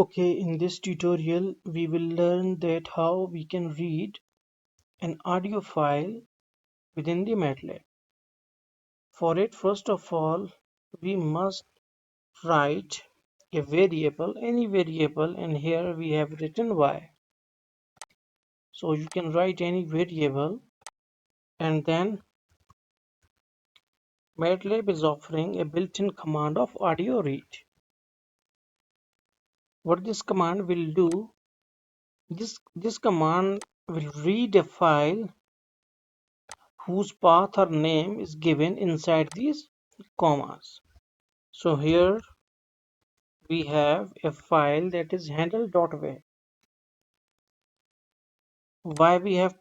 Okay, in this tutorial we will learn that how we can read an audio file within the matlab. For it, first of all, we must write a variable, any variable, and here we have written y. So you can write any variable, and then matlab is offering a built-in command of audio read. What this command will do, this command will read a file whose path or name is given inside these commas. So here we have a file that is handle.wav. Why we have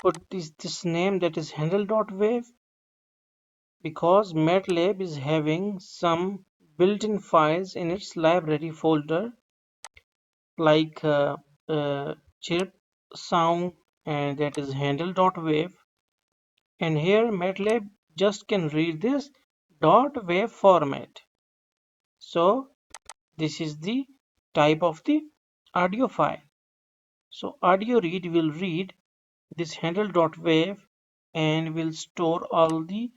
put this name that is handle.wav? Because MATLAB is having some built-in files in its library folder like chirp sound, and that is handle.wav, and here MATLAB just can read this .wav format. So this is the type of the audio file. So audio read will read this handle.wav and will store all the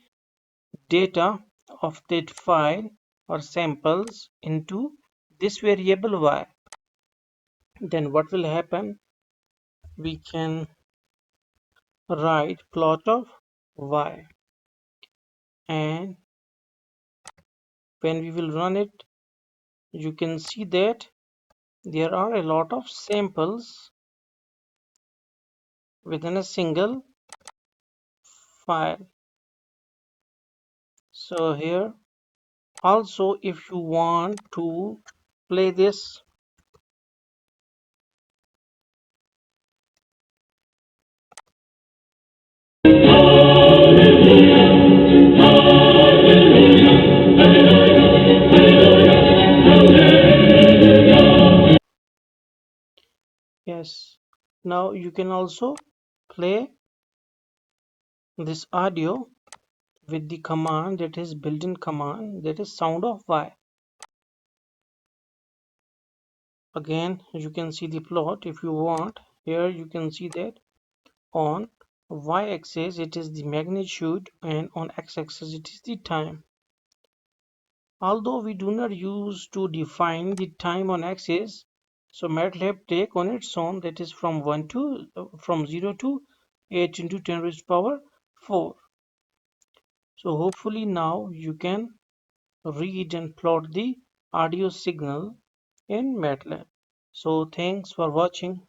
data of that file or samples into this variable y. Then what will happen? We can write plot of y, and when we will run it, you can see that there are a lot of samples within a single file. So here also, if you want to play this, yes, now you can also play this audio with the command that is built-in command, that is sound of y. Again, you can see the plot if you want. Here you can see that on y-axis it is the magnitude and on x-axis it is the time. Although we do not use to define the time on axis, so MATLAB take on its own, that is from 0 to 8 into 10 raised to power 4. So hopefully now you can read and plot the audio signal in MATLAB. So thanks for watching.